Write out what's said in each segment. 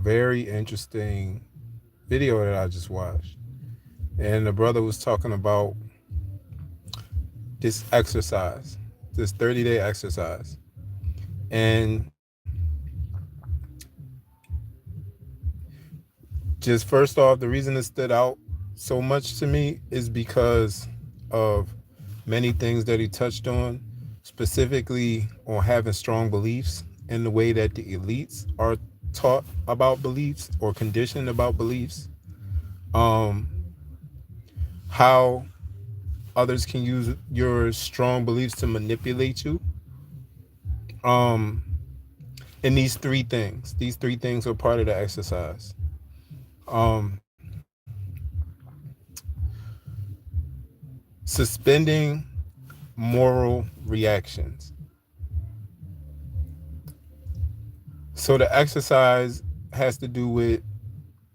very interesting video that I just watched. And the brother was talking about this exercise, this 30-day exercise. And just first off, the reason it stood out so much to me is because of many things that he touched on, specifically on having strong beliefs and the way that the elites are taught about beliefs or conditioned about beliefs. Um, how others can use your strong beliefs to manipulate you. Um, and these three things are part of the exercise. Um, Suspending moral reactions. So the exercise has to do with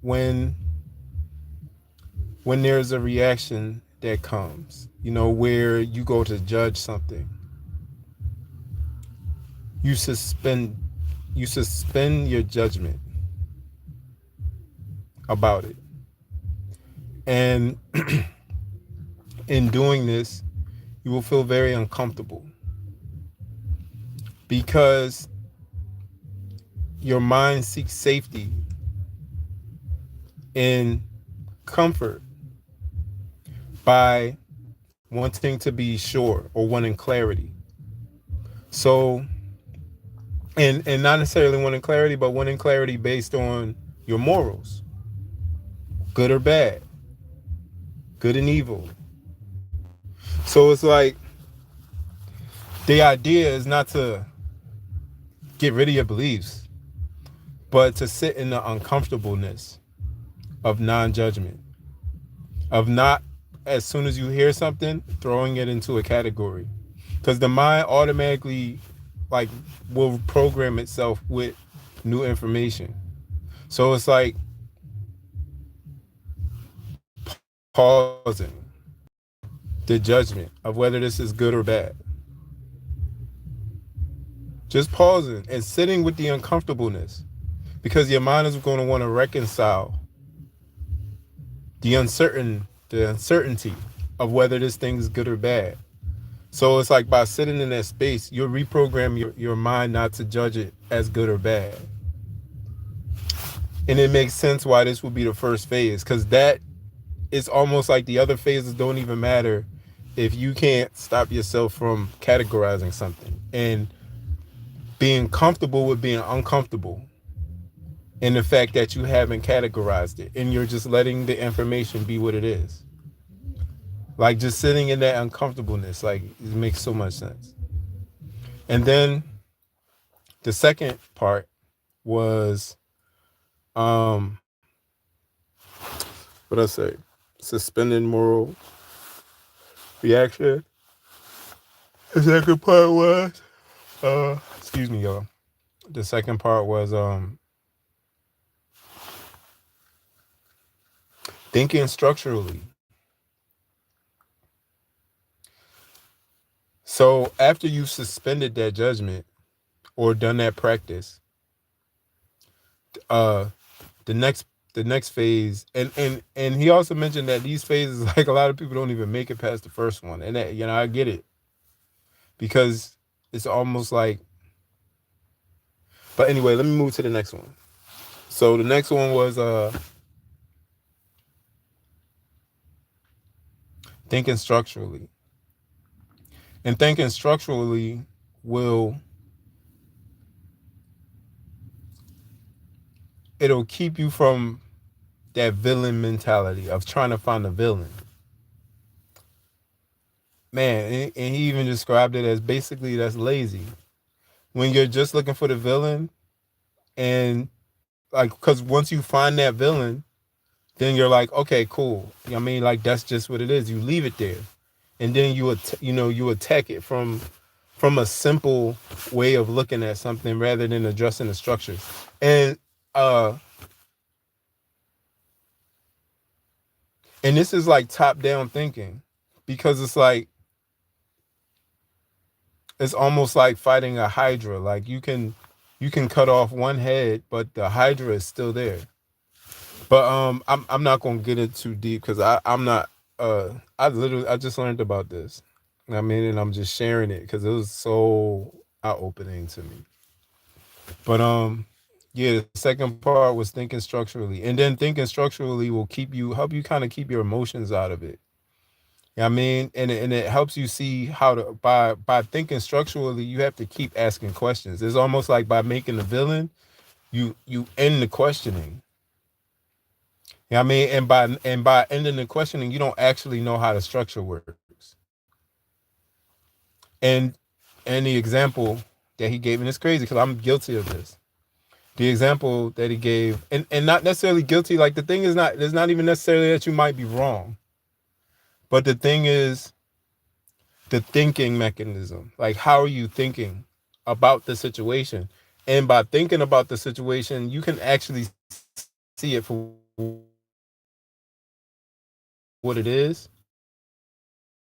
when when there's a reaction that comes, where you go to judge something, you suspend you suspend your judgment about it. And in doing this, you will feel very uncomfortable because your mind seeks safety and comfort by wanting to be sure or wanting clarity. So, and not necessarily wanting clarity, but wanting clarity based on your morals, good or bad, good and evil. So it's like the idea is not to get rid of your beliefs, but to sit in the uncomfortableness of non-judgment, of not, as soon as you hear something, throwing it into a category, because the mind automatically like will program itself with new information. So it's like pausing the judgment of whether this is good or bad. Just pausing and sitting with the uncomfortableness, because your mind is going to want to reconcile the uncertainty of whether this thing is good or bad. So it's like by sitting in that space, you'll reprogram your mind not to judge it as good or bad. And it makes sense why this would be the first phase, because that is almost like the other phases don't even matter if you can't stop yourself from categorizing something and being comfortable with being uncomfortable in the fact that you haven't categorized it and you're just letting the information be what it is. Like just sitting in that uncomfortableness, like it makes so much sense. And then the second part was um what I say? Suspended moral reaction. The second part was excuse me, y'all. The second part was thinking structurally. So after you've suspended that judgment or done that practice, uh the next the next phase, and he also mentioned that these phases, like a lot of people don't even make it past the first one. And that, I get it. Because it's almost like, but anyway, let me move to the next one. So the next one was thinking structurally. And thinking structurally will it'll keep you from that villain mentality of trying to find a villain. Man, and he even described it as basically that's lazy. When you're just looking for the villain, and like, because once you find that villain, then you're like, okay, cool. I mean, like that's just what it is. You leave it there, and then you attack it from a simple way of looking at something rather than addressing the structures. And uh and this is like top down thinking, because it's like it's almost like fighting a hydra. Like you can You can cut off one head, but the hydra is still there. But I'm not gonna get it too deep because I'm not I just learned about this. I mean, and I'm just sharing it because it was so eye opening to me. But yeah, the second part was thinking structurally, and then thinking structurally will help you kind of keep your emotions out of it. Yeah, I mean, and it helps you see how to by thinking structurally, you have to keep asking questions. It's almost like by making the villain, you end the questioning. Yeah, I mean, and by ending the questioning, you don't actually know how the structure works. And and the example that he gave, and it's crazy because I'm guilty of this. The example that he gave, and not necessarily guilty. Like the thing is not, it's not even necessarily that you might be wrong, but the thing is the thinking mechanism. Like how are you thinking about the situation? And by thinking about the situation, you can actually see it for what it is. And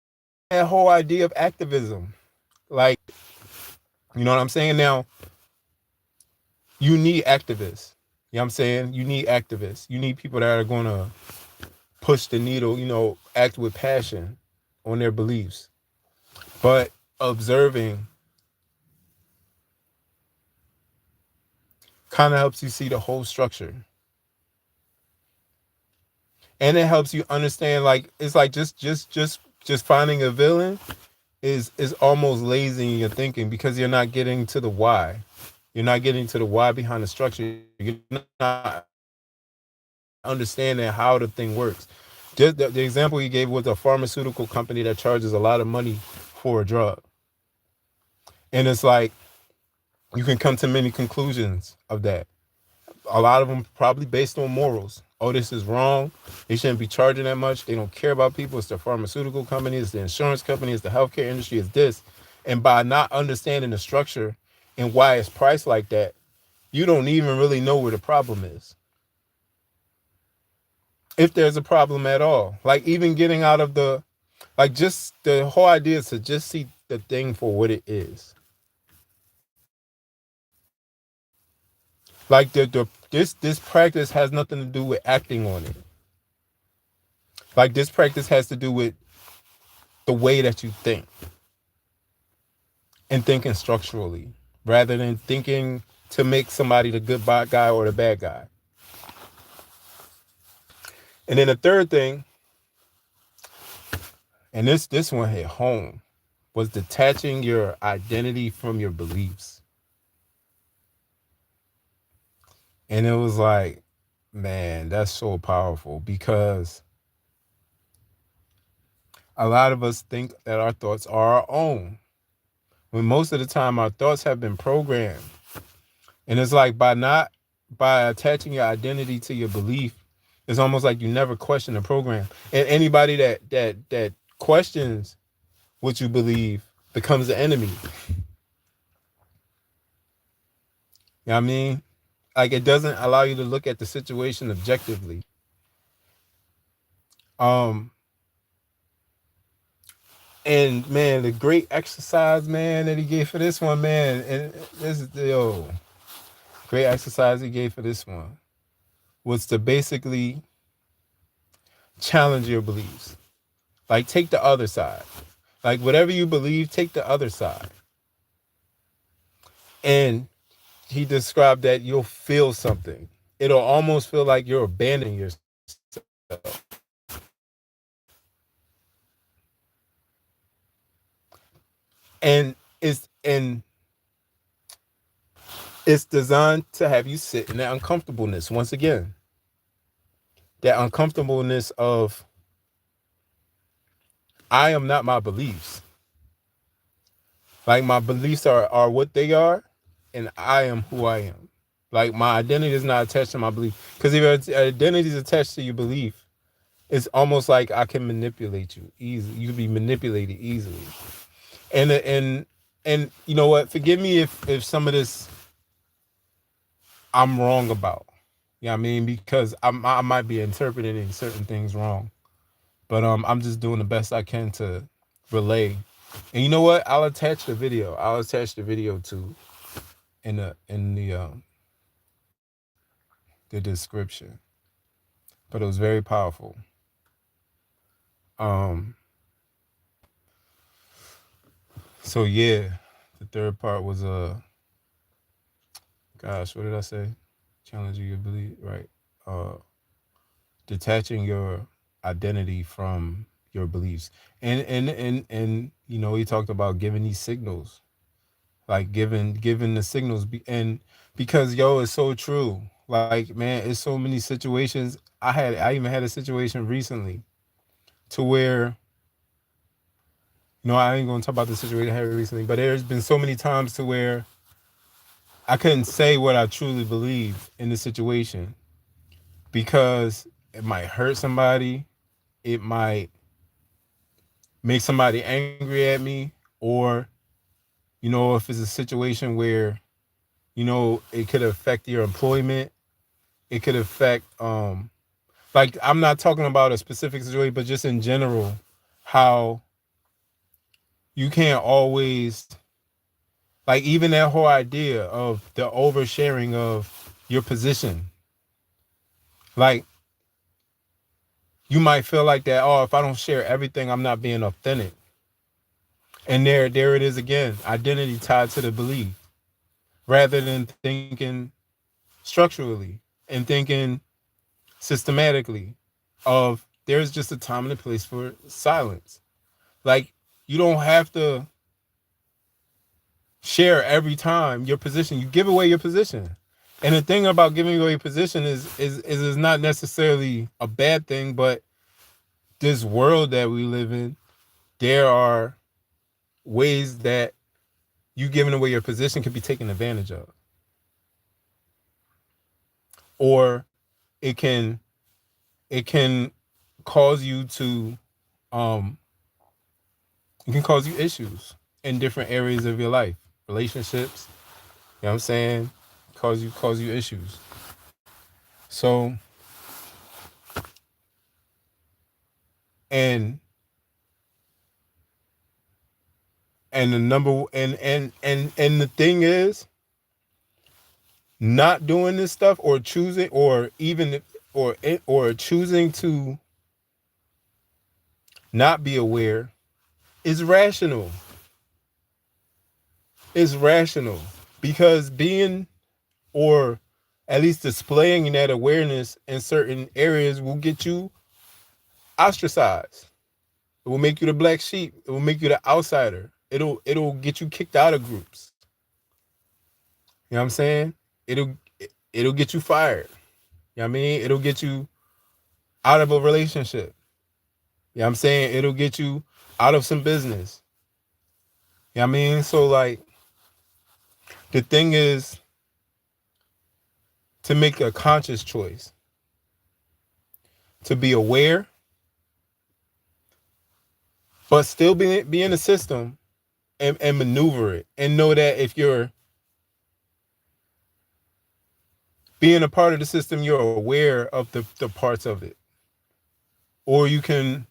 then the third thing is that whole idea of activism. Like, you know what I'm saying? Now, you need activists. You know what I'm saying? You need activists. You need people that are going to push the needle, act with passion on their beliefs. But observing kind of helps you see the whole structure. And it helps you understand, like, it's like just finding a villain is almost lazy in your thinking because you're not getting to the why. You're not getting to the why behind the structure. You're not understanding how the thing works. Just the example he gave was a pharmaceutical company that charges a lot of money for a drug. And it's like you can come to many conclusions of that. A lot of them probably based on morals. Oh, this is wrong. They shouldn't be charging that much. They don't care about people. It's the pharmaceutical company, it's the insurance company, it's the healthcare industry, it's this. And by not understanding the structure and why it's priced like that, you don't even really know where the problem is. If there's a problem at all. Like even getting out of just the whole idea is to just see the thing for what it is. Like this practice has nothing to do with acting on it. Like this practice has to do with the way that you think and thinking structurally rather than thinking to make somebody the good guy or the bad guy. And then the third thing, and this one hit home, was detaching your identity from your beliefs. And it was like, man, that's so powerful because a lot of us think that our thoughts are our own. When most of the time our thoughts have been programmed. And it's like by attaching your identity to your belief, it's almost like you never question the program. And anybody that questions what you believe becomes the enemy. You know what I mean? Like it doesn't allow you to look at the situation objectively. Um and man, the great exercise, man, that he gave for this one, man, and this is great exercise he gave for this one was to basically challenge your beliefs. Like take the other side. Like whatever you believe, take the other side. And he described that you'll feel something. It'll almost feel like you're abandoning yourself. And it's designed to have you sit in that uncomfortableness once again. That uncomfortableness of I am not my beliefs. Like my beliefs are what they are, and I am who I am. Like my identity is not attached to my belief. Because if your identity is attached to your belief, it's almost like I can manipulate you easily. You can be manipulated easily. And you know what? Forgive me if some of this I'm wrong about. You know what I mean? Because I might be interpreting certain things wrong. But I'm just doing the best I can to relay. And you know what? I'll attach the video. I'll attach the video to in the description. But it was very powerful. Um so yeah, the third part was gosh, what did I say? Challenging your belief, right? Uh Detaching your identity from your beliefs. And you know, he talked about giving these signals, like giving the signals, and because yo, it's so true. Like man, it's so many situations. I even had a situation recently to where, I ain't gonna talk about the situation I had recently, but there's been so many times to where I couldn't say what I truly believe in the situation because it might hurt somebody, it might make somebody angry at me, or if it's a situation where it could affect your employment, it could affect like I'm not talking about a specific situation, but just in general, how you can't always, like, even that whole idea of the oversharing of your position. Like, you might feel like that, oh, if I don't share everything, I'm not being authentic. And there it is again, identity tied to the belief, rather than thinking structurally and thinking systematically of there's just a time and a place for silence. Like, you don't have to share every time your position. You give away your position. And the thing about giving away your position is not necessarily a bad thing, but this world that we live in, there are ways that you giving away your position can be taken advantage of. Or it can it can cause you to um it can cause you issues in different areas of your life, relationships. You know what I'm saying? Cause you issues. So and and the number and the thing is, not doing this stuff, or choosing, or even or choosing to not be aware, is rational. It's rational because being, or at least displaying that awareness in certain areas, will get you ostracized. It will make you the black sheep. It will make you the outsider. It'll get you kicked out of groups. You know what I'm saying? It'll it'll get you fired. You know what I mean? It'll get you out of a relationship. You know what I'm saying? It'll get you out of some business. You know what I mean? So, like, the thing is to make a conscious choice, to be aware, but still be in the system, and maneuver it, and know that if you're being a part of the system, you're aware of the parts of it. Or you can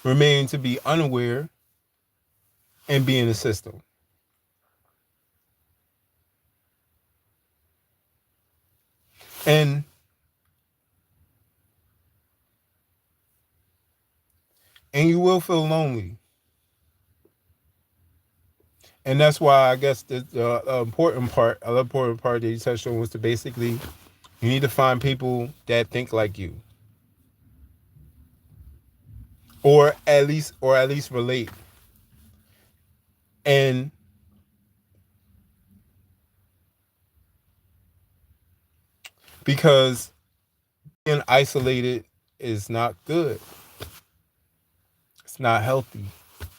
remain to be unaware and be in the system. And you will feel lonely. And that's why I guess the important part that you touched on was to basically, you need to find people that think like you, or at least relate. And because being isolated is not good. It's not healthy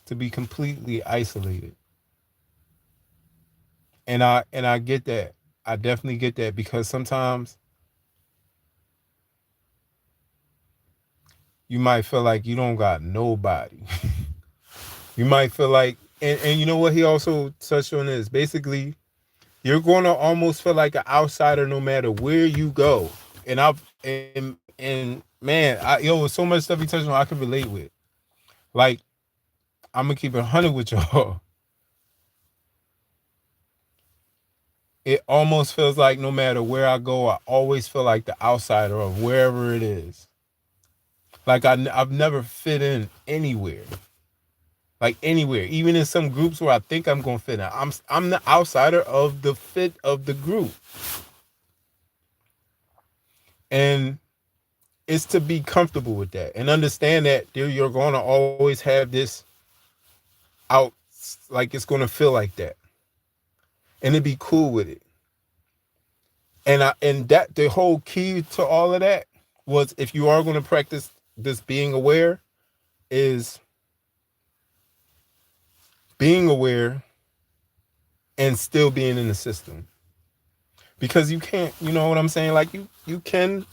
to be completely isolated. And I get that. I definitely get that, because sometimes you might feel like you don't got nobody. You might feel like, and you know what he also touched on is basically, you're going to almost feel like an outsider no matter where you go. And man, yo, so much stuff he touched on I can relate with. Like, I'm gonna keep it 100 with y'all. It almost feels like no matter where I go, I always feel like the outsider of wherever it is. Like I've never fit in anywhere. Like anywhere, even in some groups where I think I'm gonna fit in. I'm the outsider of the fit of the group, and it's to be comfortable with that and understand that you're gonna always have this out, like it's gonna feel like that, and to be cool with it. And that the whole key to all of that was if you are gonna practice this being aware is being aware and still being in the system because you can't, you know what I'm saying, like you can,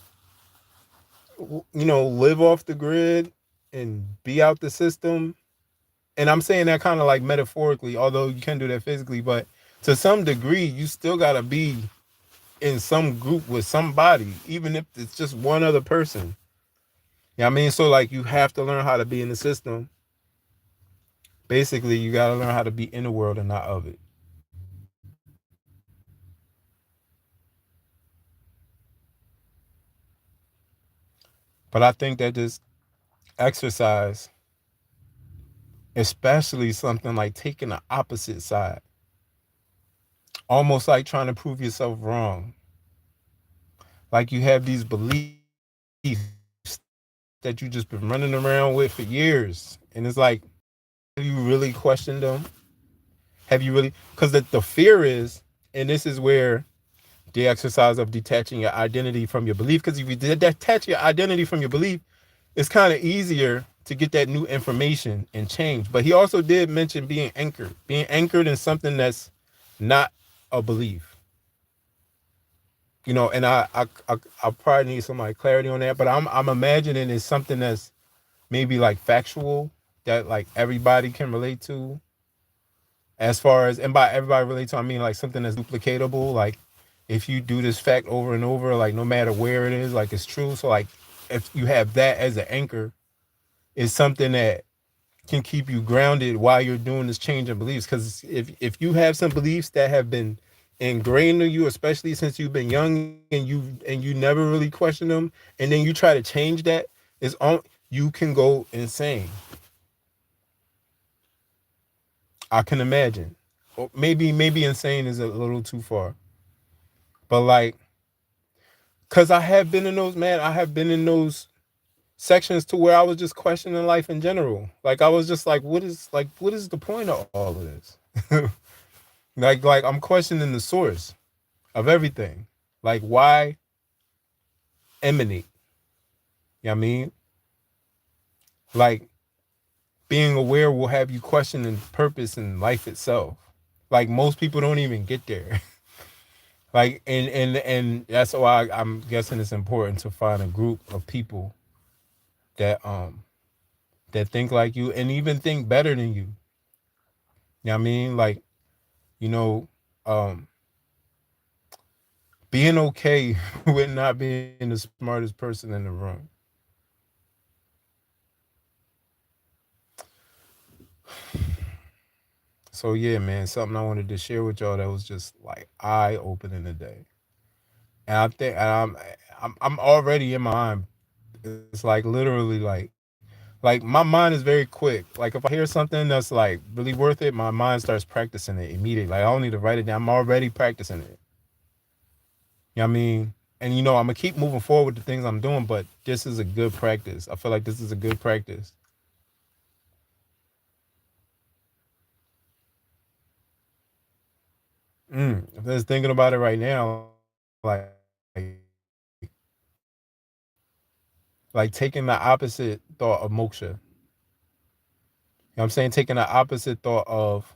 live off the grid and be out the system. And I'm saying that kind of like metaphorically, although you can do that physically, but to some degree you still got to be in some group with somebody, even if it's just one other person. Yeah, I mean, so like you have to learn how to be in the system. Basically, you got to learn how to be in the world and not of it. But I think that this exercise, especially something like taking the opposite side, almost like trying to prove yourself wrong. Like you have these beliefs that you just been running around with for years. And it's like, have you really questioned them? Have you really? Because the fear is, and this is where the exercise of detaching your identity from your belief, because if you detach your identity from your belief, it's kind of easier to get that new information and change. But he also did mention being anchored in something that's not a belief. And I probably need some like clarity on that, but I'm imagining it's something that's maybe like factual that like everybody can relate to. As far as, and by everybody relate to, I mean like something that's duplicatable. Like if you do this fact over and over, like no matter where it is, like it's true. So like if you have that as an anchor, it's something that can keep you grounded while you're doing this change in beliefs. Because if you have some beliefs that have been ingrained in you, especially since you've been young and you never really question them, and then you try to change that, you can go insane. I can imagine. Or maybe insane is a little too far, but like, cause I have been in those, man. I have been in those sections to where I was just questioning life in general. Like I was just like, what is the point of all of this? like I'm questioning the source of everything. Like why emanate? You know what I mean? Like being aware will have you questioning purpose and life itself. Like most people don't even get there. Like and that's why I'm guessing it's important to find a group of people that that think like you and even think better than you. You know what I mean? Like, you know, um being okay with not being the smartest person in the room. So yeah, man, something I wanted to share with y'all that was just like eye opening today. And I think I'm already in my mind. It's like literally like my mind is very quick. Like if I hear something that's like really worth it, my mind starts practicing it immediately. Like I don't need to write it down. I'm already practicing it. You know what I mean? And I'm gonna keep moving forward with the things I'm doing, but this is a good practice. I feel like this is a good practice. If I was thinking about it right now, like taking the opposite thought of moksha. You know what I'm saying? Taking the opposite thought of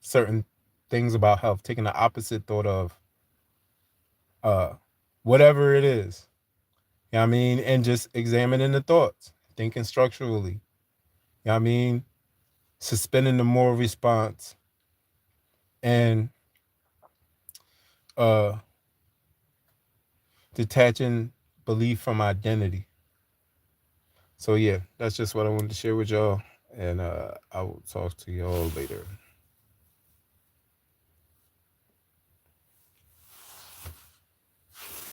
certain things about health, taking the opposite thought of uh whatever it is. You know what I mean? And just examining the thoughts, thinking structurally. You know what I mean? Suspending the moral response and uh detaching belief from identity. So yeah, that's just what I wanted to share with y'all. And I will talk to y'all later.